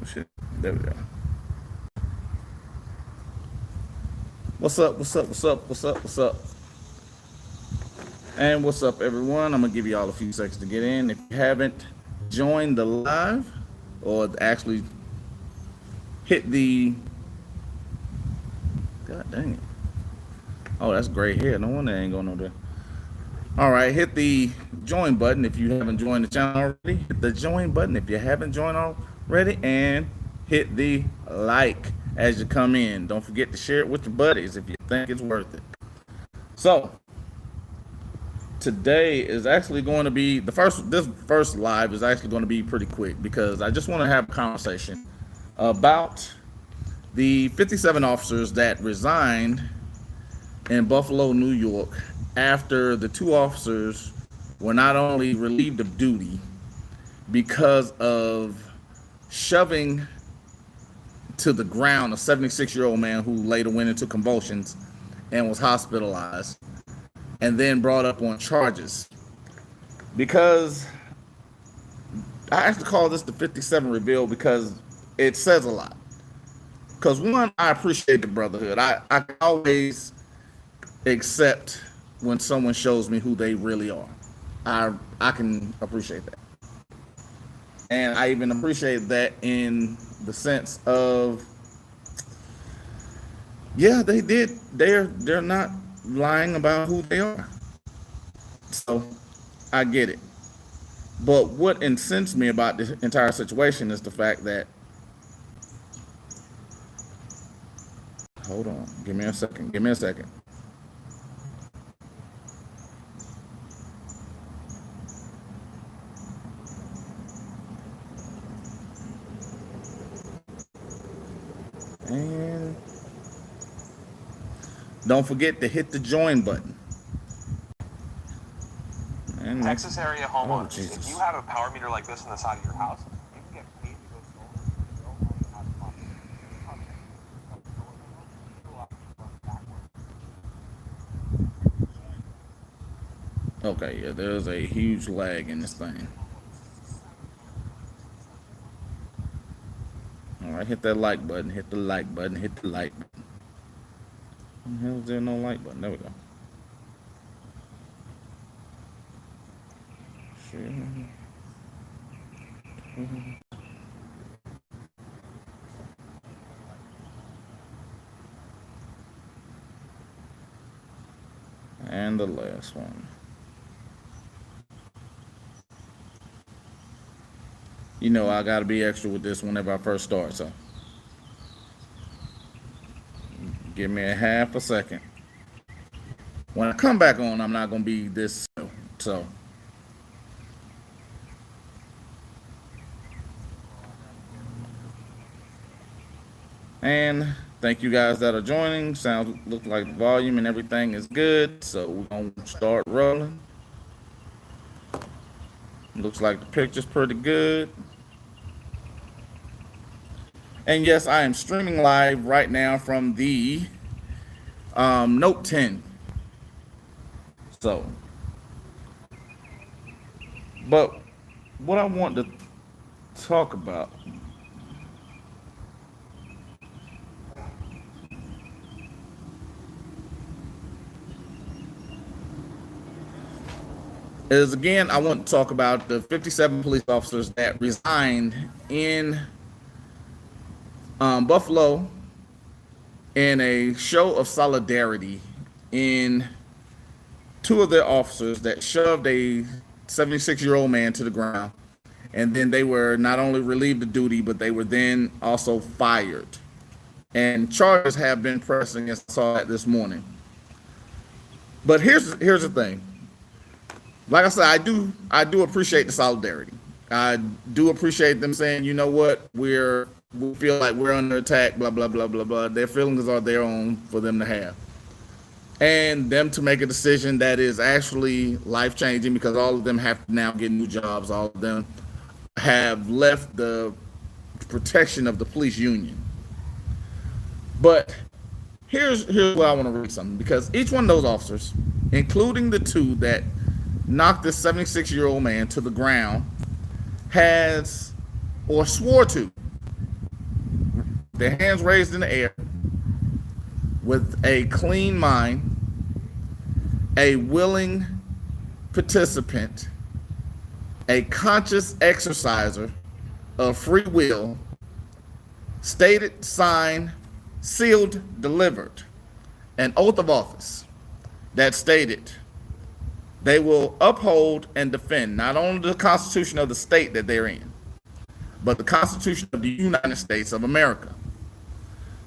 Oh shit. There we go. What's up? What's up? What's up? What's up? What's up? And what's up, everyone? I'm gonna give you all a few seconds to get in. If you haven't joined the live, or actually hit the, god dang it. Oh, that's gray hair. No wonder they ain't going over there. All right, hit the join button if you haven't joined the channel already. Hit the join button if you haven't joined already, and hit the like as you come in. Don't forget to share it with your buddies if you think it's worth it. So today is actually going to be this first live is actually going to be pretty quick because I just want to have a conversation about the 57 officers that resigned in Buffalo, New York, after the 2 officers were not only relieved of duty because of shoving to the ground a 76-year-old man who later went into convulsions and was hospitalized, and then brought up on charges. Because I actually call this the 57 reveal because it says a lot. Because one, I appreciate the brotherhood. I can always accept when someone shows me who they really are. I can appreciate that. And I even appreciate that in the sense of, yeah, they did. They're not lying about who they are. So I get it. But what incensed me about this entire situation is the fact that, hold on, give me a second. And don't forget to hit the join button. And Texas area homeowners, if you have a power meter like this on the side of your house, you can get paid to go solar. You don't only have money. Okay, yeah, there's a huge lag in this thing. All right, hit that like button, hit the like button, hit the like button. What the hell is there no like button? There we go. And the last one. You know I gotta be extra with this whenever I first start, so give me a half a second. When I come back on, I'm not gonna be this slow, so. And thank you guys that are joining. Look like the volume and everything is good, so we're gonna start rolling. Looks like the picture's pretty good. And yes, I am streaming live right now from the Note 10. So, but what I want to talk about is, again, I want to talk about the 57 police officers that resigned in Buffalo in a show of solidarity in 2 of their officers that shoved a 76-year-old man to the ground. And then they were not only relieved of duty, but they were then also fired. And charges have been pressing, as I saw that this morning. But here's the thing. Like I said, I do appreciate the solidarity. I do appreciate them saying, you know what, we feel like we're under attack, blah, blah, blah, blah, blah. Their feelings are their own for them to have. And them to make a decision that is actually life-changing, because all of them have to now get new jobs. All of them have left the protection of the police union. But here's where I want to read something, because each one of those officers, including the 2 that knocked this 76-year-old man to the ground, has, or swore to, their hands raised in the air, with a clean mind, a willing participant, a conscious exerciser of free will, stated, signed, sealed, delivered an oath of office that stated they will uphold and defend not only the Constitution of the state that they're in, but the Constitution of the United States of America.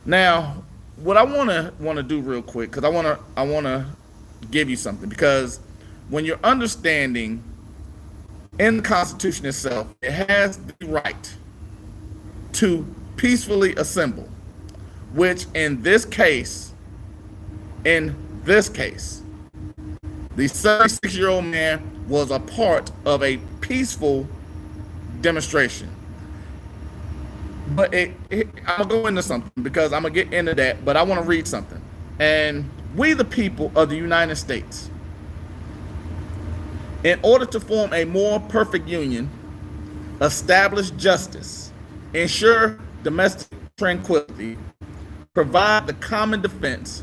Now, what I want to do real quick, because I want to give you something, because when you're understanding in the Constitution itself, it has the right to peacefully assemble, which in this case, the 76-year-old man was a part of a peaceful demonstration. But I'm gonna go into something, because I'm gonna get into that, but I want to read something. And we, the people of the United States, in order to form a more perfect union, establish justice, ensure domestic tranquility, provide the common defense,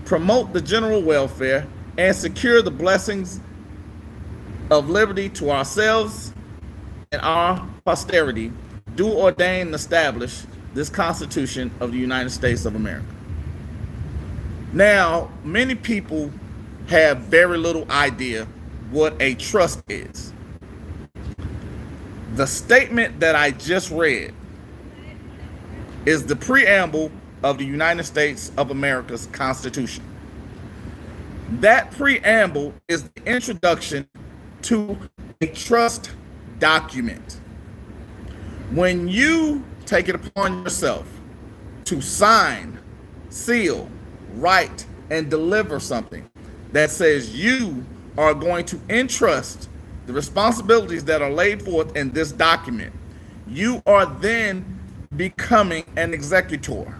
promote the general welfare, and secure the blessings of liberty to ourselves and our posterity, do ordain and establish this Constitution of the United States of America. Now, many people have very little idea what a trust is. The statement that I just read is the preamble of the United States of America's Constitution. That preamble is the introduction to a trust document. When you take it upon yourself to sign, seal, write, and deliver something that says you are going to entrust the responsibilities that are laid forth in this document, you are then becoming an executor.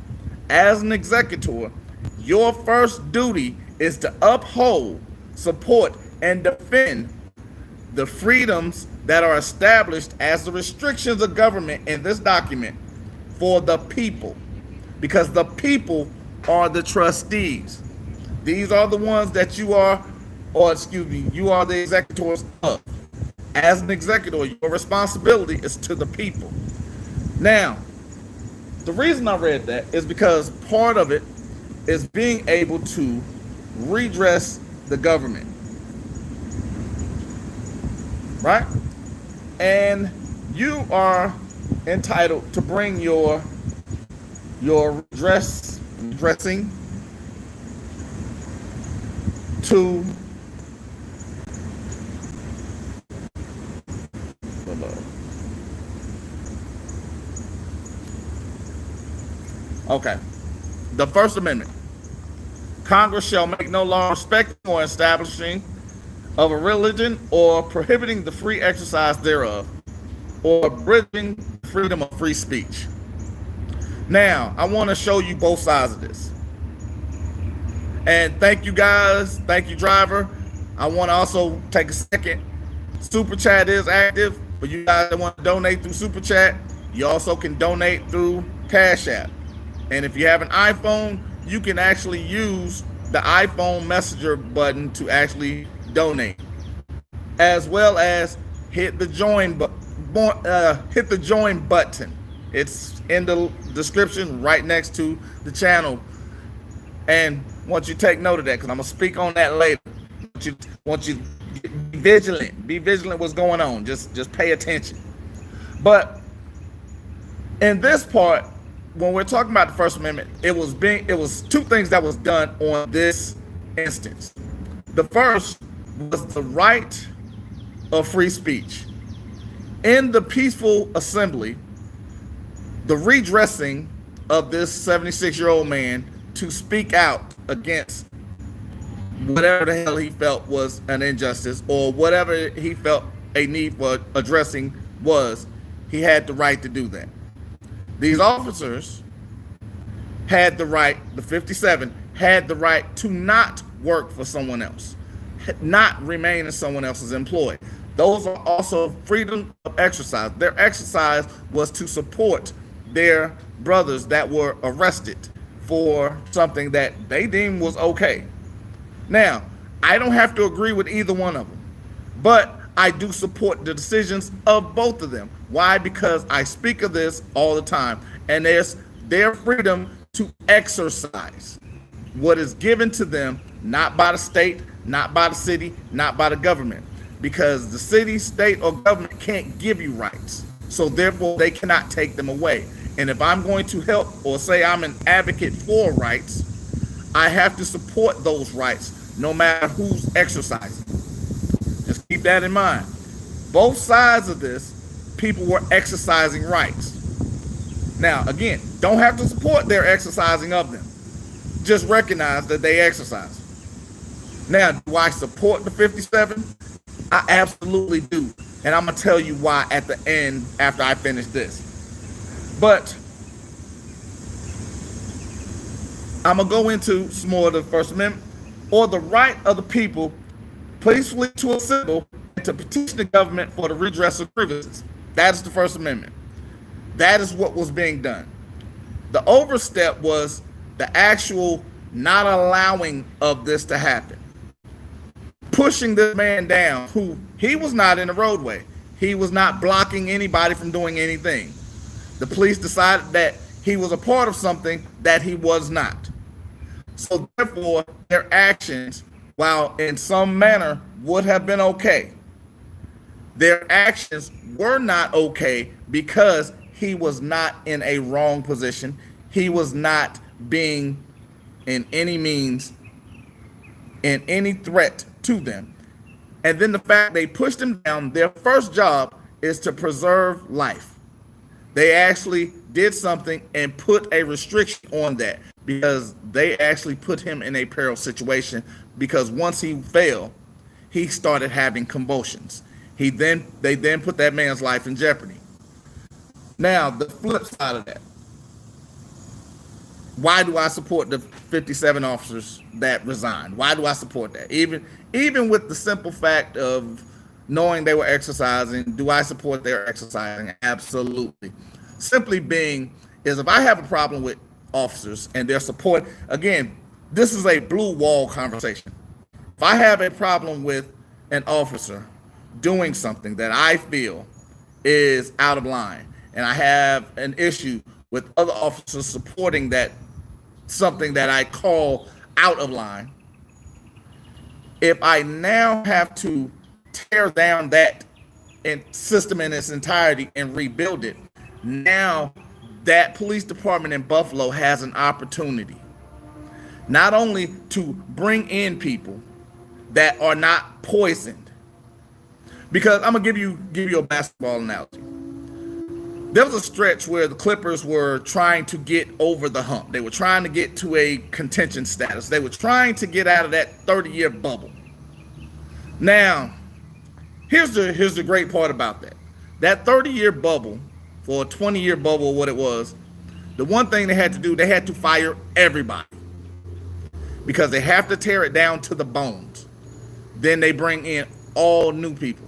As an executor, your first duty is to uphold, support, and defend the freedoms that are established as the restrictions of government in this document for the people, because the people are the trustees. These are the ones that you are the executors of. As an executor, your responsibility is to the people. Now, the reason I read that is because part of it is being able to redress the government, right? And you are entitled to bring your redressing to the First Amendment. Congress shall make no law respecting or establishing of a religion or prohibiting the free exercise thereof or abridging freedom of free speech. Now, I want to show you both sides of this. And thank you guys. Thank you, driver. I want to also take a second. Super Chat is active. For you guys that want to donate through Super Chat, you also can donate through Cash App. And if you have an iPhone, you can actually use the iPhone Messenger button to actually donate, as well as hit the join button. It's in the description right next to the channel. And once you take note of that, because I'm gonna speak on that later. Want you be vigilant. Be vigilant what's going on. Just pay attention. But in this part, when we're talking about the First Amendment, it was two things that was done on this instance. The first was the right of free speech. In the peaceful assembly, the redressing of this 76-year-old man to speak out against whatever the hell he felt was an injustice, or whatever he felt a need for addressing was, he had the right to do that. These officers had the right, the 57 had the right to not work for someone else, not remain in someone else's employ. Those are also freedom of exercise. Their exercise was to support their brothers that were arrested for something that they deemed was okay. Now, I don't have to agree with either one of them, but I do support the decisions of both of them. Why? Because I speak of this all the time, and there's their freedom to exercise what is given to them, not by the state, not by the city, not by the government, because the city, state, or government can't give you rights. So therefore, they cannot take them away. And if I'm going to help or say I'm an advocate for rights, I have to support those rights no matter who's exercising. Just keep that in mind. Both sides of this, people were exercising rights. Now, again, don't have to support their exercising of them. Just recognize that they exercise. Now, do I support the 57? I absolutely do. And I'm going to tell you why at the end after I finish this. But I'm going to go into some more of the First Amendment, or the right of the people peacefully to assemble and to petition the government for the redress of grievances. That is the First Amendment. That is what was being done. The overstep was the actual not allowing of this to happen. Pushing this man down, who he was not in the roadway. He was not blocking anybody from doing anything. The police decided that he was a part of something that he was not. So therefore, their actions, while in some manner would have been okay, their actions were not okay because he was not in a wrong position. He was not being in any means in any threat to them. And then the fact they pushed him down, their first job is to preserve life. They actually did something and put a restriction on that because they actually put him in a peril situation, because once he fell, he started having convulsions. They then put that man's life in jeopardy. Now, the flip side of that. Why do I support the 57 officers that resigned? Why do I support that? Even with the simple fact of knowing they were exercising, do I support their exercising? Absolutely. Simply being is if I have a problem with officers and their support, again, this is a blue wall conversation. If I have a problem with an officer doing something that I feel is out of line, and I have an issue with other officers supporting that something that I call out of line, if I now have to tear down that system in its entirety and rebuild it, now that police department in Buffalo has an opportunity not only to bring in people that are not poisoned, because I'm gonna give you a basketball analogy. There was a stretch where the Clippers were trying to get over the hump. They were trying to get to a contention status. They were trying to get out of that 30-year bubble. Now, here's the great part about that. That 30-year bubble, or 20-year bubble, what it was, the one thing they had to do, they had to fire everybody. Because they have to tear it down to the bones. Then they bring in all new people.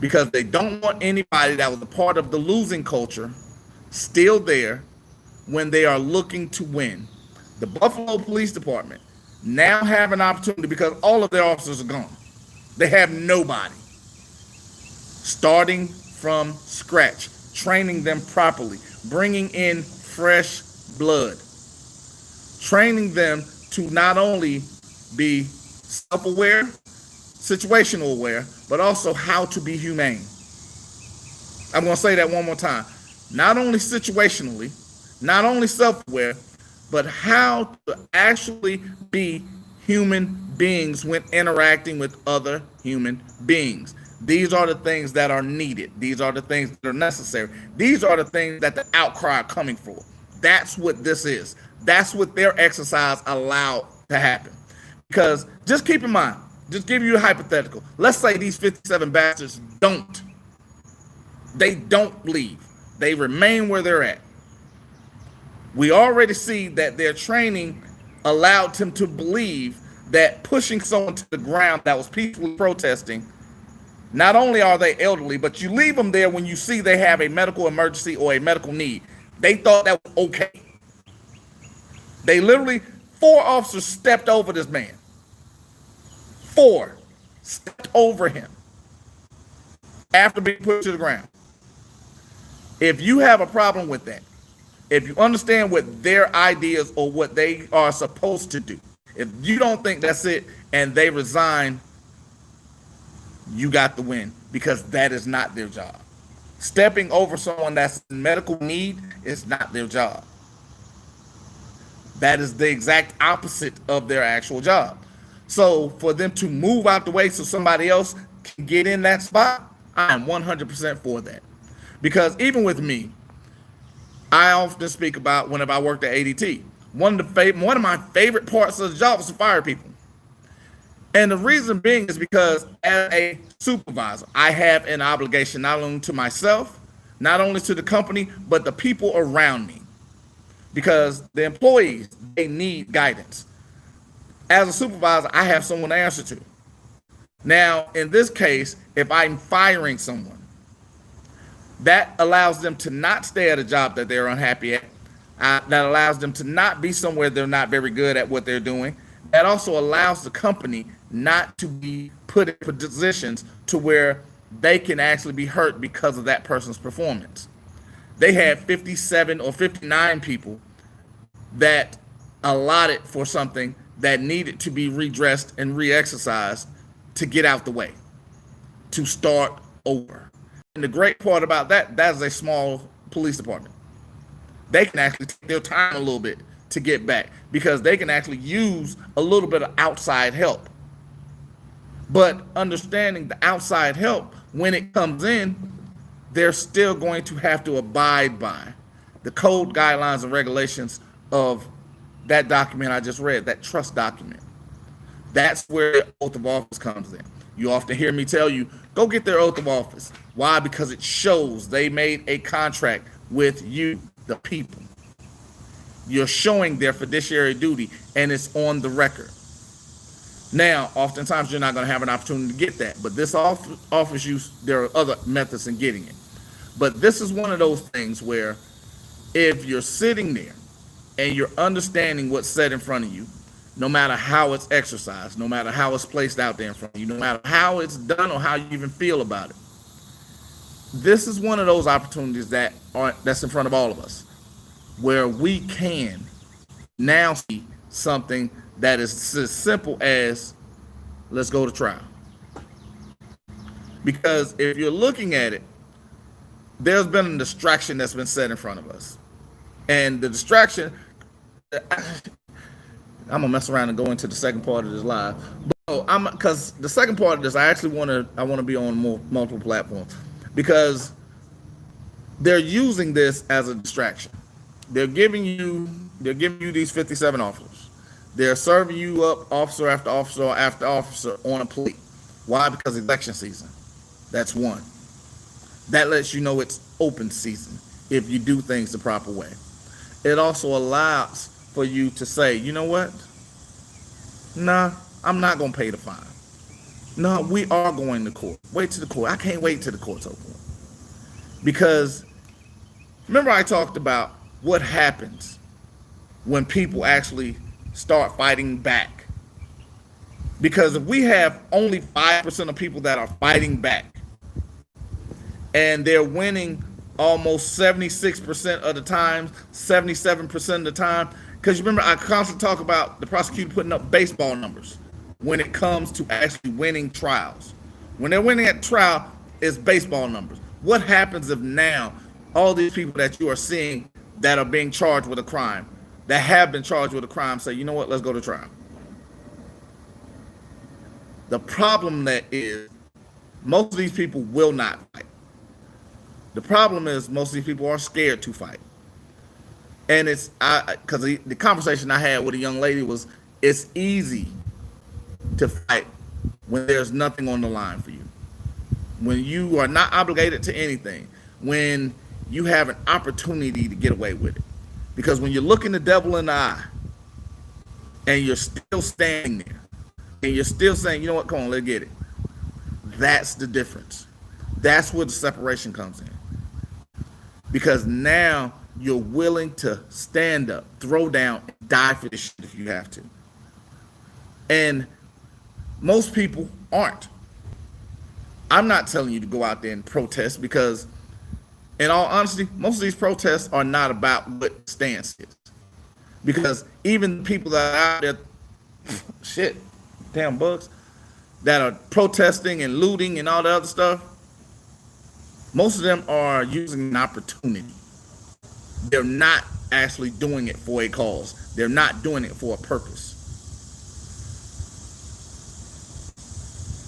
Because they don't want anybody that was a part of the losing culture still there when they are looking to win. The Buffalo Police Department now have an opportunity because all of their officers are gone. They have nobody. Starting from scratch, training them properly, bringing in fresh blood, training them to not only be self-aware, situational aware, but also how to be humane. I'm going to say that one more time. Not only situationally, not only self-aware, but how to actually be human beings when interacting with other human beings. These are the things that are needed. These are the things that are necessary. These are the things that the outcry are coming for. That's what this is. That's what their exercise allowed to happen. Because just keep in mind, just give you a hypothetical. Let's say these 57 bastards don't. They don't leave. They remain where they're at. We already see that their training allowed them to believe that pushing someone to the ground that was peacefully protesting Not only are they elderly, but you leave them there when you see they have a medical emergency or a medical need. They thought that was okay. They literally, 4 officers stepped over this man. 4 stepped over him after being put to the ground. If you have a problem with that, if you understand what their ideas or what they are supposed to do, if you don't think that's it and they resign, you got the win, because that is not their job. Stepping over someone that's in medical need is not their job. That is the exact opposite of their actual job. So for them to move out the way so somebody else can get in that spot, I am 100% for that. Because even with me, I often speak about whenever I worked at ADT, one of my favorite parts of the job was to fire people. And the reason being is because as a supervisor, I have an obligation not only to myself, not only to the company, but the people around me. Because the employees, they need guidance. As a supervisor, I have someone to answer to. Now, in this case, if I'm firing someone, that allows them to not stay at a job that they're unhappy at. That allows them to not be somewhere they're not very good at what they're doing. That also allows the company not to be put in positions to where they can actually be hurt because of that person's performance. They had 57 or 59 people that allotted for something that needed to be redressed and re-exercised to get out the way, to start over. And the great part about that is a small police department. They can actually take their time a little bit to get back because they can actually use a little bit of outside help. But understanding the outside help, when it comes in, they're still going to have to abide by the code, guidelines, and regulations of that document I just read, that trust document. That's where the oath of office comes in. You often hear me tell you, go get their oath of office. Why? Because it shows they made a contract with you, the people. You're showing their fiduciary duty, and it's on the record. Now, oftentimes you're not going to have an opportunity to get that, but this offers you, there are other methods in getting it. But this is one of those things where if you're sitting there and you're understanding what's said in front of you, no matter how it's exercised, no matter how it's placed out there in front of you, no matter how it's done or how you even feel about it, this is one of those opportunities that's in front of all of us, where we can now see something that is as simple as, let's go to trial. Because if you're looking at it, there's been a distraction that's been set in front of us. And the distraction, I'm gonna mess around and go into the second part of this live. But because the second part of this, I want to be on multiple platforms, because they're using this as a distraction. They're giving you these 57 officers. They're serving you up officer after officer after officer on a plate. Why? Because election season. That's one. That lets you know it's open season if you do things the proper way. It also allows for you to say, you know what? Nah, I'm not going to pay the fine. No, we are going to court. Wait to the court. I can't wait till the court's open. Because remember I talked about what happens when people actually start fighting back. Because if we have only 5% of people that are fighting back, and they're winning almost 76% of the time, 77% of the time, because you remember I constantly talk about the prosecutor putting up baseball numbers when it comes to actually winning trials. When they're winning at trial, it's baseball numbers. What happens if now all these people that you are seeing that are being charged with a crime, that have been charged with a crime, say, you know what, let's go to trial? The problem that is, most of these people will not fight. The problem is most of these people are scared to fight. And it's, because the conversation I had with a young lady was, it's easy to fight when there's nothing on the line for you. When you are not obligated to anything. When you have an opportunity to get away with it. Because when you're looking the devil in the eye, and you're still standing there, and you're still saying, you know what, come on, let's get it. That's the difference. That's where the separation comes in. Because now you're willing to stand up, throw down, and die for this shit if you have to. And most people aren't. I'm not telling you to go out there and protest because, in all honesty, most of these protests are not about what stance is. Because even people that are out there, shit, damn bugs, that are protesting and looting and all the other stuff, most of them are using an opportunity. They're not actually doing it for a cause. They're not doing it for a purpose.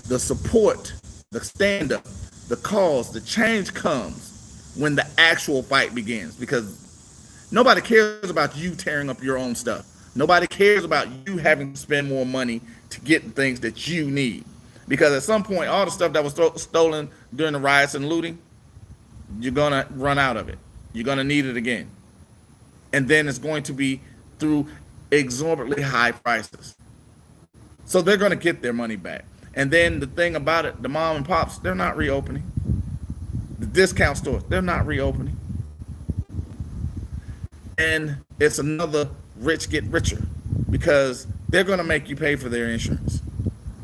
The support, the stand-up, the cause, the change comes when the actual fight begins, because nobody cares about you tearing up your own stuff. Nobody cares about you having to spend more money to get the things that you need. Because at some point, all the stuff that was stolen during the riots and looting, you're going to run out of it. You're going to need it again. And then it's going to be through exorbitantly high prices. So they're going to get their money back. And then the thing about it, the mom and pops, they're not reopening. The discount stores, they're not reopening. And it's another rich get richer, because they're going to make you pay for their insurance.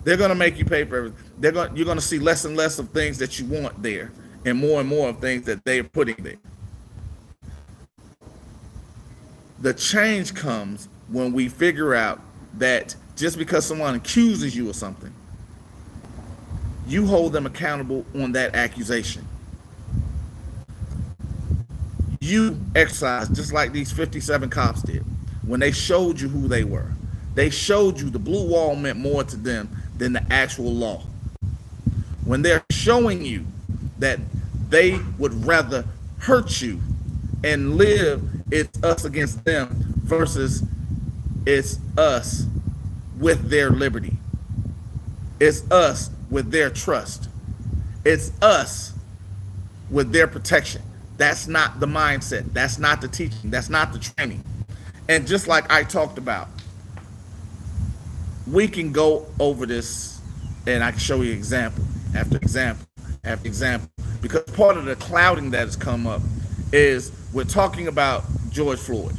They're going to make you pay for everything. You're going to see less and less of things that you want there, and more of things that they're putting there. The change comes when we figure out that just because someone accuses you of something, you hold them accountable on that accusation. You exercise just like these 57 cops did when they showed you who they were. They showed you the blue wall meant more to them than the actual law. When they're showing you that they would rather hurt you and live it's us against them versus it's us with their liberty. It's us with their trust. It's us with their protection. That's not the mindset. That's not the teaching. That's not the training. And just like I talked about, we can go over this and I can show you example after example after example, because part of the clouding that has come up is we're talking about George Floyd.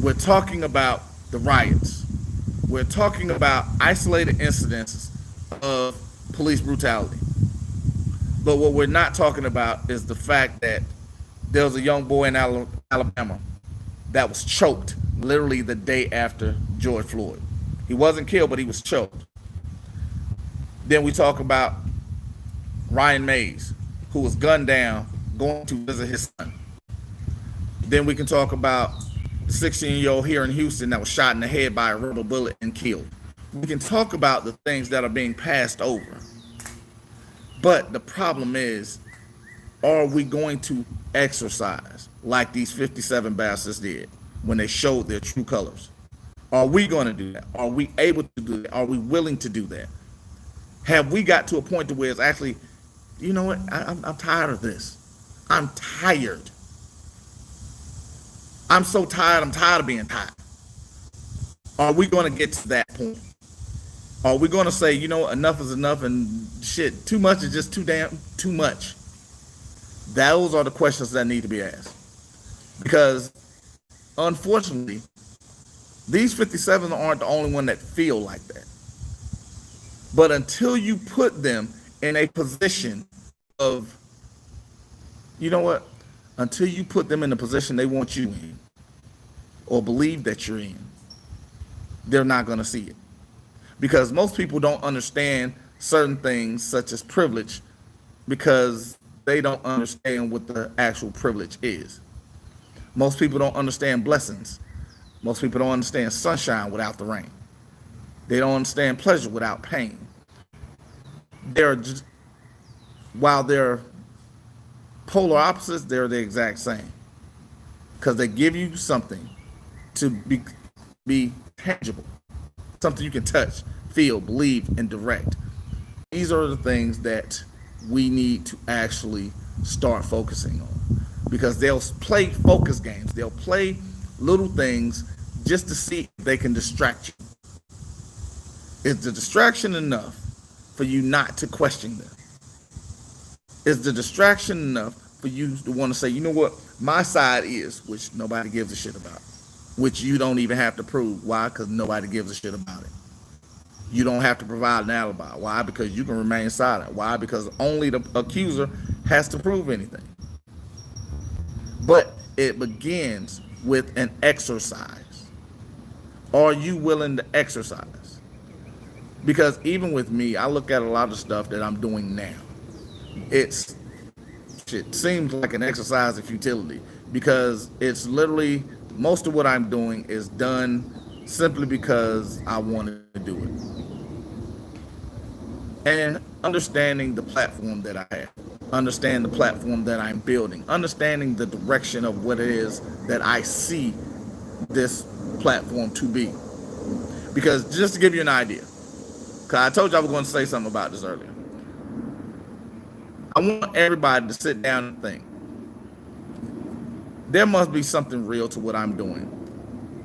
We're talking about the riots. We're talking about isolated incidents of police brutality. But what we're not talking about is the fact that there was a young boy in Alabama that was choked literally the day after George Floyd. He wasn't killed, but he was choked. Then we talk about Ryan Mays, who was gunned down going to visit his son. Then we can talk about the 16-year-old here in Houston that was shot in the head by a rubber bullet and killed. We can talk about the things that are being passed over. But the problem is, are we going to exercise like these 57 bastards did when they showed their true colors? Are we going to do that? Are we able to do that? Are we willing to do that? Have we got to a point to where it's actually, you know what, I'm tired of this. I'm tired. I'm so tired. I'm tired of being tired. Are we going to get to that point? Are we going to say, you know, enough is enough and shit, too much is just too much? Those are the questions that need to be asked. Because, unfortunately, these 57 aren't the only one that feel like that. But until you put them in a position of, you know what, until you put them in the position they want you in, or believe that you're in, they're not going to see it. Because most people don't understand certain things such as privilege, because they don't understand what the actual privilege is. Most people don't understand blessings. Most people don't understand sunshine without the rain. They don't understand pleasure without pain. They're just, while they're polar opposites, they're the exact same. Because they give you something to be tangible, something you can touch, feel, believe, and direct. These are the things that we need to actually start focusing on, because they'll play focus games. They'll play little things just to see if they can distract you. Is the distraction enough for you not to question them? Is the distraction enough for you to want to say, you know what, my side is, which nobody gives a shit about, which you don't even have to prove. Why? Because nobody gives a shit about it. You don't have to provide an alibi. Why? Because you can remain silent. Why? Because only the accuser has to prove anything. But it begins with an exercise. Are you willing to exercise? Because even with me, I look at a lot of stuff that I'm doing now. It seems like an exercise of futility, because it's literally, most of what I'm doing is done simply because I wanted to do it. And understanding the platform that I have, understand the platform that I'm building, understanding the direction of what it is that I see this platform to be. Because just to give you an idea, because I told you I was going to say something about this earlier, I want everybody to sit down and think. There must be something real to what I'm doing.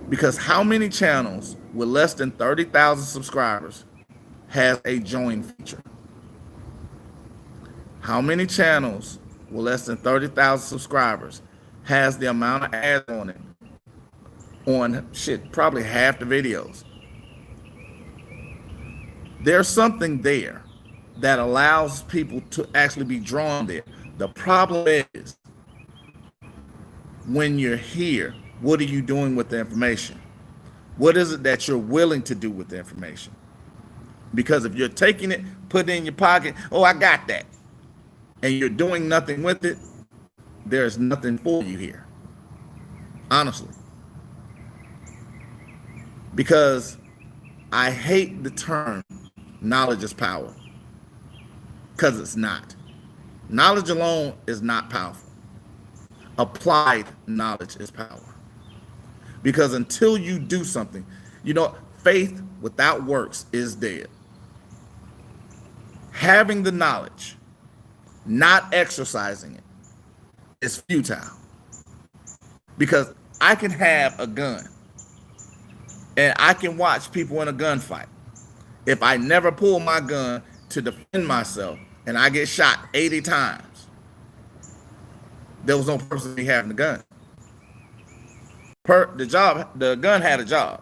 Because how many channels with less than 30,000 subscribers has a join feature? How many channels with less than 30,000 subscribers has the amount of ads on it? On probably half the videos. There's something there that allows people to actually be drawn there. The problem is, when you're here, what are you doing with the information? What is it that you're willing to do with the information? Because if you're taking it, putting it in your pocket, oh, I got that, and you're doing nothing with it, there's nothing for you here. Honestly. Because I hate the term knowledge is power. Because it's not. Knowledge alone is not powerful. Applied knowledge is power. Because until you do something, faith without works is dead. Having the knowledge, not exercising it, is futile. Because I can have a gun and I can watch people in a gunfight. If I never pull my gun to defend myself and I get shot 80 times, there was no purpose in me having the gun. The gun had a job.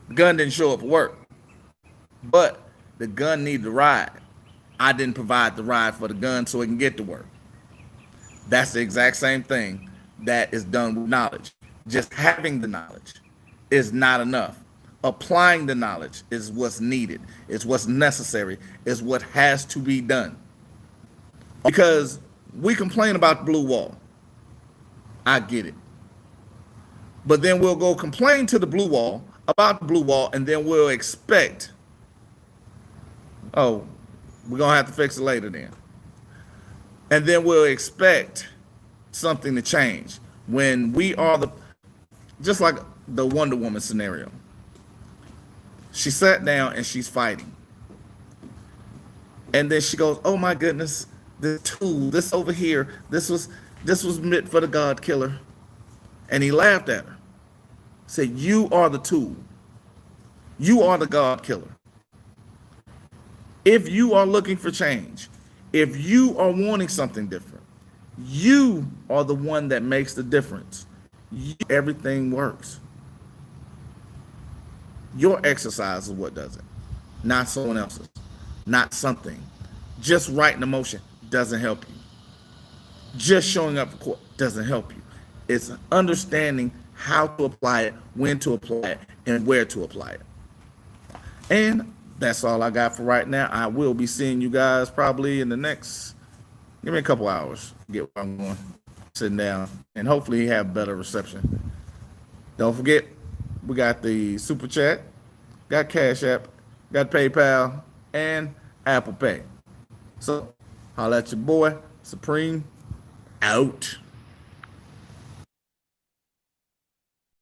The gun didn't show up for work, but the gun needed a ride. I didn't provide the ride for the gun so it can get to work. That's the exact same thing that is done with knowledge. Just having the knowledge is not enough. Applying the knowledge is what's needed. It's what's necessary. It's what has to be done. Because we complain about the blue wall. I get it. But then we'll go complain to the blue wall about the blue wall, and then we'll expect, oh, we're going to have to fix it later then. And then we'll expect something to change when we are just like the Wonder Woman scenario. She sat down and she's fighting. And then she goes, oh my goodness, the tool, this over here, this was meant for the God killer. And he laughed at her. Said, you are the tool. You are the God killer. If you are looking for change, if you are wanting something different, you are the one that makes the difference. Everything works. Your exercise is what does it, not someone else's, not something. Just writing a motion doesn't help you. Just showing up for court doesn't help you. It's understanding how to apply it, when to apply it, and where to apply it. And that's all I got for right now. I will be seeing you guys probably in the next, give me a couple hours, get where I'm going, sitting down, and hopefully have better reception. Don't forget, we got the Super Chat, got Cash App, got PayPal, and Apple Pay. So, holla at your boy, Supreme, out.